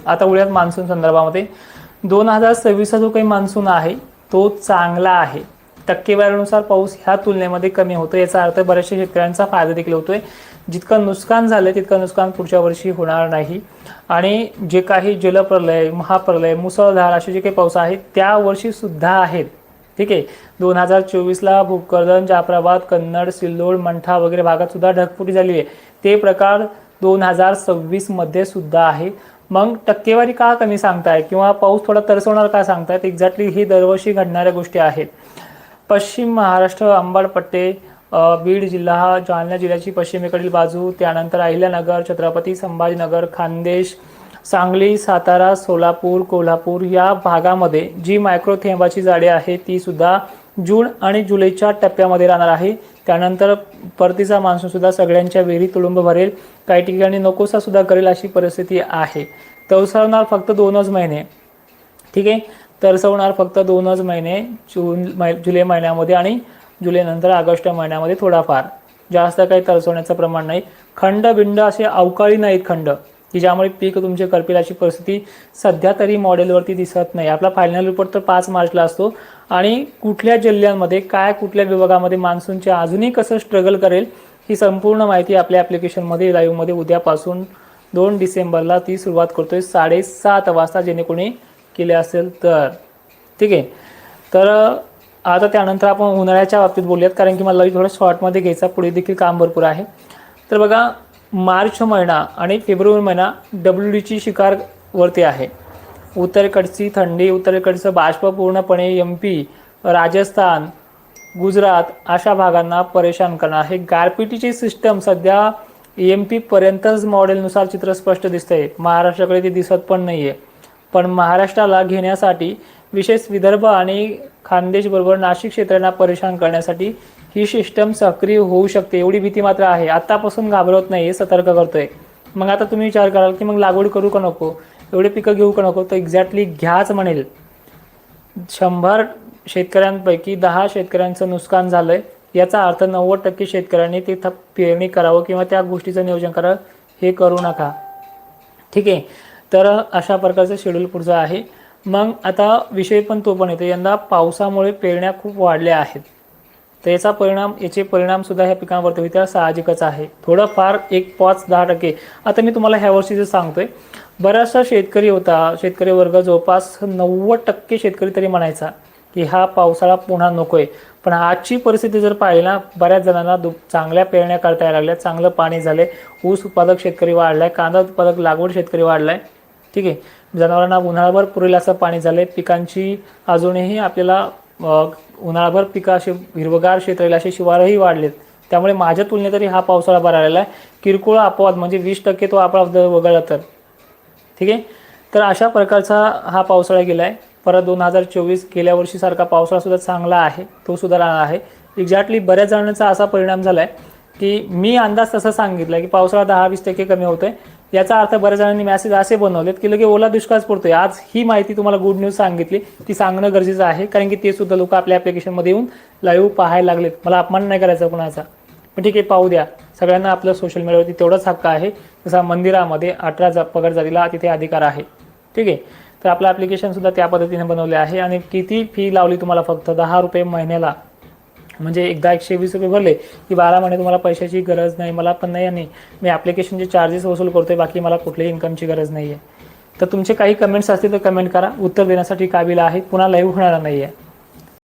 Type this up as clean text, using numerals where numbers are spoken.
आता उद्यात मान्सून संदर्भामध्ये 2026 जो काही मान्सून आहे तो चांगला आहे। टक्केवारीनुसार पाऊस ह्या तुलनेमध्ये कमी होतो, याचा अर्थ बऱ्याचशा शेतकऱ्यांचा फायदा देखील होतोय। जितकं नुकसान झालं तितकं नुकसान पुढच्या वर्षी होणार नाही आणि जे काही जलप्रलय, महाप्रलय, मुसळधार असे जे काही पाऊस आहेत त्या वर्षी सुद्धा आहेत। ठीक आहे, 2024ला भोकरदन, जाफराबाद, कन्नड, सिल्लोड, मंठा वगैरे भागात सुद्धा ढगफुटी झाली आहे। ते प्रकार 2026 मध्ये सुद्धा आहे। मग टक्केवारी का कमी सांगताय किंवा पाऊस थोडा तरसवणार का सांगतायत? एक्झॅक्टली ही दरवर्षी घडणाऱ्या गोष्टी आहेत। पश्चिम महाराष्ट्र, अंबड पट्टे, बीड जिल्हा, जालना जिल्ह्याची पश्चिमेकडील बाजू, त्यानंतर अहिल्यानगर, छत्रपती संभाजीनगर, खानदेश, सांगली, सातारा, सोलापूर, कोल्हापूर या भागामध्ये जी मायक्रो थेंबाची जाडी आहे ती सुद्धा जून आणि जुलैच्या टप्प्यामध्ये राहणार आहे। त्यानंतर परतीचा मान्सून सुद्धा सगळ्यांच्या विहिरी तुडुंब भरेल, काही ठिकाणी नकोसा सुद्धा करेल अशी परिस्थिती आहे। तरसवणार फक्त 2च महिने। ठीक आहे, तरसवणार फक्त 2च महिने, जुलै महिन्यामध्ये आणि जुलै नंतर ऑगस्ट महिन्यामध्ये थोडाफार, जास्त काही तरसवण्याचं प्रमाण नाही। खंड बिंड असे अवकाळी नाहीत खंड की ज्यामुळे पीक तुमचे करपील अशी परिस्थिती सध्या तरी मॉडेलवरती दिसत नाही। आपला फायनल रिपोर्ट तर 5 मार्चला असतो आणि कुठल्या जिल्ह्यांमध्ये काय, कुठल्या विभागामध्ये मान्सूनचे अजूनही कसं स्ट्रगल करेल ही संपूर्ण माहिती आपल्या ॲप्लिकेशनमध्ये लाईव्हमध्ये उद्यापासून 2 डिसेंबरला ती सुरुवात करतोय 7:30 वाजता, जेणे कोणी केले असेल तर। ठीक आहे, तर आता त्यानंतर आपण उन्हाळ्याच्या बाबतीत बोलूयात, कारण की मला थोडं शॉर्टमध्ये घ्यायचा, पुढे देखील काम भरपूर आहे। तर बघा, मार्च महिना आणि फेब्रुवारी महिना WDची शिकार वरती आहे। उत्तरेकडची थंडी, उत्तरेकडचं बाष्प पूर्णपणे MP, राजस्थान, गुजरात अशा भागांना परेशान करणार आहे। गारपिटीची सिस्टम सध्या EMP पर्यंतच मॉडेलनुसार चित्र स्पष्ट दिसतंय, महाराष्ट्राकडे ते दिसत पण नाहीये। पण महाराष्ट्राला घेण्यासाठी, विशेष विदर्भ आणि खानदेश बरोबर नाशिक क्षेत्रांना परेशान करण्यासाठी ही सिस्टम सक्रिय होऊ शकते, एवढी भीती मात्र आहे। आतापासून घाबरत नाही, सतर्क करतोय। मग आता तुम्ही विचार कराल की मग लागवड करू का नको, एवढे पिकं घेऊ का नको, तर एक्झॅक्टली घ्याच म्हणेल। 100 शेतकऱ्यांपैकी 10 शेतकऱ्यांचं नुकसान झालंय, याचा अर्थ 90% शेतकऱ्यांनी ते पेरणी करावं किंवा त्या गोष्टीचं नियोजन करावं, हे करू नका। ठीक आहे, तर अशा प्रकारचं शेड्यूल पुढचं आहे। मग आता विषय पण तो पण येतो, यंदा पावसामुळे पेरण्या खूप वाढल्या आहेत, तर याचे परिणाम सुद्धा ह्या पिकांवरती होईल, साहजिकच आहे। थोडंफार 5-10%। आता मी तुम्हाला ह्या वर्षीचं सांगतोय, बराचसा शेतकरी होता, शेतकरी वर्ग जवळपास 90% शेतकरी तरी म्हणायचा की हा पावसाळा पुन्हा नकोय। पण आजची परिस्थिती जर पाहिली ना, बऱ्याच जणांना चांगल्या पेरण्या करता यायला लागल्या, चांगलं पाणी झाले, ऊस उत्पादक शेतकरी वाढलाय, कांदा उत्पादक लागवड शेतकरी वाढलाय। ठीक आहे, जनावरांना उन्हाळाभर पुरेल असं पाणी झालंय, पिकांची अजूनही आपल्याला उन्हाळाभर पिकं असे हिरवगार क्षेत्र असे शिवारही वाढलेत। त्यामुळे माझ्या तुलनेत तरी हा पावसाळा बरा आलेला आहे। किरकोळ अपवाद म्हणजे 20% तो अपवाद वगळला तर। ठीक आहे, तर अशा प्रकारचा हा पावसाळा गेला आहे। परत 2024 गेल्या वर्षीसारखा पावसाळा सुद्धा चांगला आहे, तो सुद्धा राहणार आहे। एक्झॅक्टली बऱ्याच जणांचा असा परिणाम झाला आहे की मी अंदाज तसा सांगितला की पावसाळा 10-20% कमी होतोय, याचा अर्थ बऱ्याच जणांनी मेसेज असे बनवलेत की लगे ओला दुष्काळच पडतोय। आज ही माहिती तुम्हाला गुड न्यूज सांगितली, ती सांगणं गरजेचं आहे, कारण की ते सुद्धा लोक आपल्या ॲप्लिकेशनमध्ये येऊन लाईव्ह पाहायला लागलेत। मला अपमान नाही करायचा कुणाचा, पण ठीक आहे, पाहू द्या। सगळ्यांना आपलं सोशल मीडियावरती तेवढाच हक्क आहे, जसा मंदिरामध्ये 18 पगड जातीला तिथे अधिकार आहे। ठीक आहे, तर आपलं ॲप्लिकेशन सुद्धा त्या पद्धतीने बनवले आहे। आणि किती फी लावली तुम्हाला? फक्त 10 रुपये महिन्याला, म्हणजे एकदा 120 रुपये भरले की 12 महिने तुम्हाला पैशाची गरज नाही, मला पण नाही, आणि मी ॲप्लिकेशनचे चार्जेस वसूल करतोय, बाकी मला कुठल्याही इन्कमची गरज नाही आहे। तर तुमचे काही कमेंट्स असतील तर कमेंट करा, उत्तर देण्यासाठी काबिल आहे, पुन्हा लाईव्ह होणार नाही आहे।